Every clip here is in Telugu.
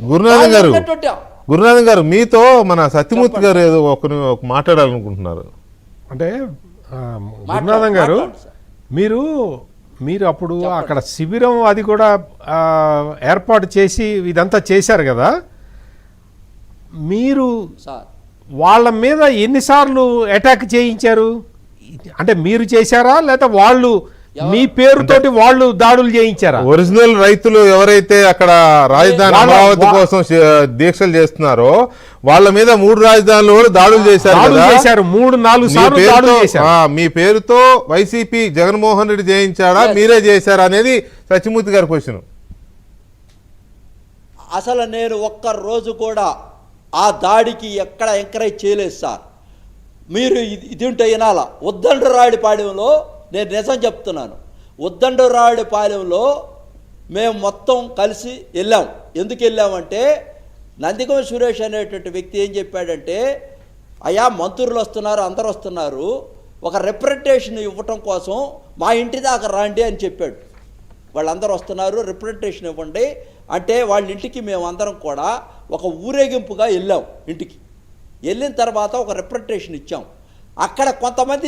గురునాథన్ గారు మీతో మన సత్యమూర్తి గారు ఏదో ఒక మాట్లాడాలనుకుంటున్నారు. అంటే గురునాథన్ గారు మీరు అప్పుడు అక్కడ శిబిరం అది కూడా ఏర్పాటు చేసి ఇదంతా చేశారు కదా, మీరు వాళ్ళ మీద ఎన్నిసార్లు అటాక్ చేయించారు? అంటే మీరు చేశారా లేదా వాళ్ళు మీ పేరుతోటి వాళ్ళు దాడులు చేయించారా? ఒరిజినల్ రైతులు ఎవరైతే అక్కడ రాజధాని అమరావతి కోసం దీక్షలు చేస్తున్నారో వాళ్ళ మీద 3 రాజధానులు దాడులు చేశారు. 3-4 సార్లు దాడులు చేశారు. మీ పేరుతో వైసీపీ జగన్మోహన్ రెడ్డి చేయించాడా మీరే చేశారా అనేది సత్యమూర్తి గారి క్వశ్చన్. అసలు నేను ఒక్క రోజు కూడా ఆ దాడికి ఎక్కడ ఎంకరేజ్ చేయలేదు సార్. మీరు ఇది ఉంటే వినాలా. ఉద్దండరాయుడిపాలెంలో నేను నిజం చెప్తున్నాను, ఉద్దండరాయుడిపాలెంలో మేము మొత్తం కలిసి వెళ్ళాం. ఎందుకు వెళ్ళామంటే నందిగం సురేష్ అనేటువంటి వ్యక్తి ఏం చెప్పాడంటే, అయ్యా మంత్రులు వస్తున్నారు, అందరు వస్తున్నారు, ఒక రిప్రజెంటేషన్ ఇవ్వటం కోసం మా ఇంటి దాకా రండి అని చెప్పాడు. వాళ్ళందరూ వస్తున్నారు, రిప్రజెంటేషన్ ఇవ్వండి అంటే వాళ్ళ ఇంటికి మేమందరం కూడా ఒక ఊరేగింపుగా వెళ్ళాం. ఇంటికి వెళ్ళిన తర్వాత ఒక రిప్రజెంటేషన్ ఇచ్చాం. అక్కడ కొంతమంది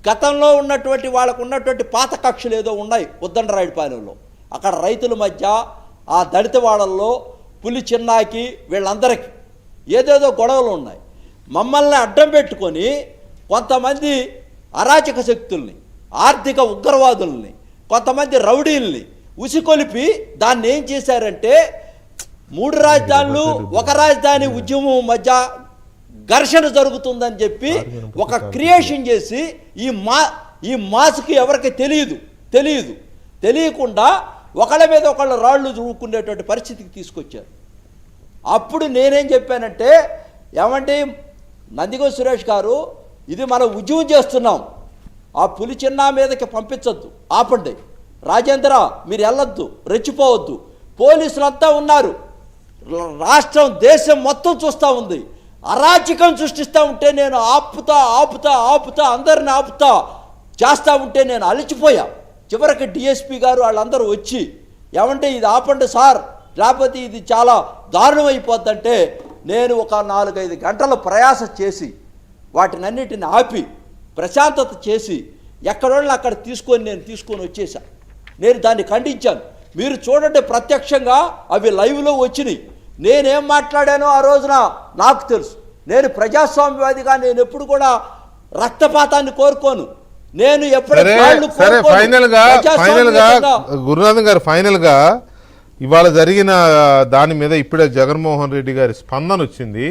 గతంలో ఉన్నటువంటి వాళ్ళకు ఉన్నటువంటి పాత కక్షలు ఏదో ఉన్నాయి ఉద్దండరాయుడిపాలెంలో. అక్కడ రైతుల మధ్య, ఆ దళిత వాళ్ళల్లో, పులి చిన్నాకి వీళ్ళందరికీ ఏదేదో గొడవలు ఉన్నాయి. మమ్మల్ని అడ్డం పెట్టుకొని కొంతమంది అరాచక శక్తుల్ని, ఆర్థిక ఉగ్రవాదుల్ని, కొంతమంది రౌడీల్ని ఉసికొలిపి దాన్ని ఏం చేశారంటే 3 రాజధానులు ఒక రాజధాని ఉద్యమం మధ్య ఘర్షణ జరుగుతుందని చెప్పి ఒక క్రియేషన్ చేసి ఈ మాస్కి ఎవరికి తెలియకుండా ఒకళ్ళ మీద ఒకళ్ళు రాళ్ళు చూడుకునేటువంటి పరిస్థితికి తీసుకొచ్చారు. అప్పుడు నేనేం చెప్పానంటే, ఏమంటే నందిగం సురేష్ గారు, ఇది మనం ఉద్యమం చేస్తున్నాం, ఆ పులి చిన్న మీదకి పంపించొద్దు, ఆపండి, రాజేంద్ర మీరు వెళ్ళొద్దు, రెచ్చిపోవద్దు, పోలీసులంతా ఉన్నారు, రాష్ట్రం దేశం మొత్తం చూస్తూ ఉంది, అరాచకం సృష్టిస్తూ ఉంటే నేను ఆపుతా అందరిని ఆపుతా చేస్తూ ఉంటే నేను అలిచిపోయా. చివరికి డిఎస్పీ గారు వాళ్ళందరూ వచ్చి, ఏమంటే ఇది ఆపండి సార్, లేకపోతే ఇది చాలా దారుణం అయిపోద్దంటే నేను ఒక 4-5 గంటల ప్రయాస చేసి వాటినన్నిటిని ఆపి ప్రశాంతత చేసి ఎక్కడోళ్ళని అక్కడ నేను తీసుకొని వచ్చేసా. నేను దాన్ని ఖండించాను. మీరు చూడండి, ప్రత్యక్షంగా అవి లైవ్లో వచ్చినాయి. నేనేం మాట్లాడానో ఆ రోజున నాకు తెలుసు. నేను ప్రజాస్వామ్యవాదిగా నేను ఎప్పుడు కూడా రక్తపాతాన్ని కోరుకోను. నేను గురునాథన్ గారు ఫైనల్ గా ఇవాళ జరిగిన దాని మీద ఇప్పుడే జగన్మోహన్ రెడ్డి గారి స్పందన వచ్చింది.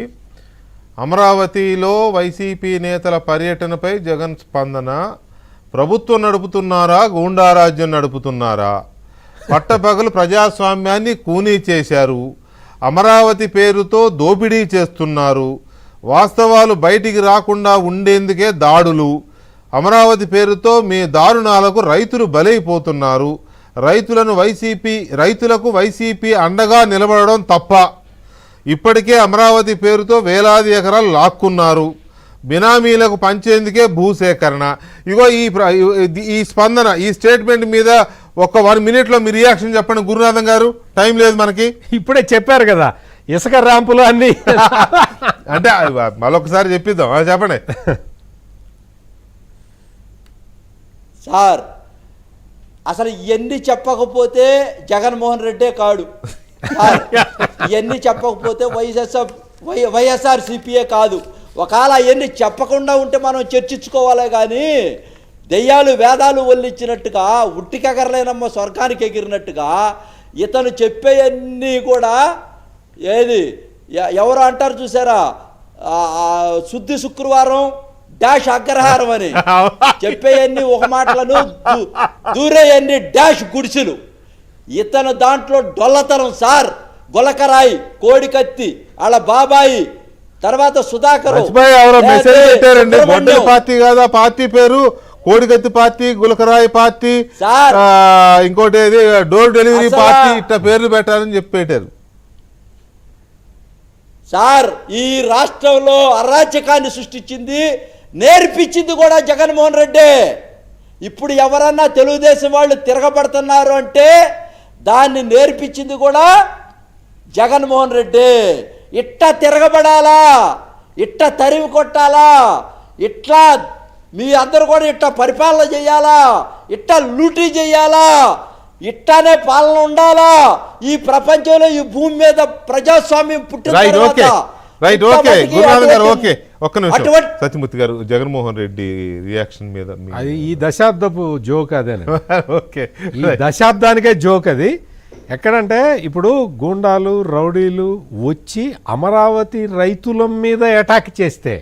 అమరావతిలో వైసీపీ నేతల పర్యటనపై జగన్ స్పందన. ప్రభుత్వం నడుపుతున్నారా, గూండారాజ్యం నడుపుతున్నారా? పట్టపగలు ప్రజాస్వామ్యాన్ని కూనీ చేశారు, అమరావతి పేరుతో దోపిడీ చేస్తున్నారు, వాస్తవాలు బయటికి రాకుండా ఉండేందుకే దాడులు, అమరావతి పేరుతో మీ దారుణాలకు రైతులు బలైపోతున్నారు, రైతులకు వైసీపీ అండగా నిలబడడం తప్ప, ఇప్పటికే అమరావతి పేరుతో వేలాది ఎకరాలు లాక్కున్నారు, బినామీలకు పంచేందుకే భూసేకరణ. ఇగో ఈ స్పందన, ఈ స్టేట్మెంట్ మీద ఒక 1 minute మీ రియాక్షన్ చెప్పండి గురునాథన్ గారు. టైం లేదు మనకి. ఇప్పుడే చెప్పారు కదా ఇసుక ర్యాంపులు అన్ని అంటే మరొకసారి చెప్పిద్దాం, చెప్పండి సార్. అసలు ఇవన్నీ చెప్పకపోతే జగన్మోహన్ రెడ్డే కాడు, ఇవన్నీ చెప్పకపోతే వైఎస్ఆర్సీపీఏ కాదు. ఒకవేళ అవన్నీ చెప్పకుండా ఉంటే మనం చర్చించుకోవాలి. కానీ దెయ్యాలు వేదాలు వల్లిచ్చినట్టుగా, ఉట్టికెగరలేనమ్మ స్వర్గానికి ఎగిరినట్టుగా ఇతను చెప్పేవన్నీ కూడా ఎవరు అంటారు చూసారా, శుద్ధి శుక్రవారం డాష్ అగ్రహారం అని చెప్పేవన్నీ ఒక మాటలను, దూరేయన్ని డాష్ గుడిసెలు. ఇతను దాంట్లో డొల్లతనం సార్. గులకరాయి, కోడికత్తి, వాళ్ళ బాబాయి, తర్వాత సుధాకర్ పార్టీ కాదా పార్టీ పేరు, కోడికత్తి పార్టీ, గులకరాయి పార్టీ, ఇంకోటి డోర్ డెలివరీ పార్టీ, ఇట్లా పేర్లు పెట్టాలని చెప్పి పెట్టారు సార్. ఈ రాష్ట్రంలో అరాచకాన్ని సృష్టించింది, నేర్పించింది కూడా జగన్మోహన్ రెడ్డి. ఇప్పుడు ఎవరన్నా తెలుగుదేశం వాళ్ళు తిరగబడుతున్నారు అంటే దాన్ని నేర్పించింది కూడా జగన్మోహన్ రెడ్డి ఇట్ట తిరగబడాలా, ఇట్ట తరిమి కొట్టాలా, ఇట్లా మీ అందరూ కూడా ఇట్ట పరిపాలన చేయాలా, ఇట్ట లూటీ చేయాలా, ఇట్టానే పాలన ఉండాలా. ఈ ప్రపంచంలో ఈ భూమి మీద ప్రజాస్వామ్యం పుట్టిన రైట్ తర్వాత ఓకే రైట్ ఓకే ఇంతమందికి గురునాథ్ గారు అటువంటి- ఓకే ఒక్క నిమిషం అటువంటి సత్యమూర్తి గారు జగన్మోహన్ రెడ్డి రియాక్షన్ మీద మీ- అది ఈ దశాబ్దపు జోక్ అదేనండి. ఓకే ఈ దశాబ్దానికే జోక్ అది. ఎక్కడంటే ఇప్పుడు గూండాలు రౌడీలు వచ్చి అమరావతి రైతుల మీద అటాక్ చేస్తే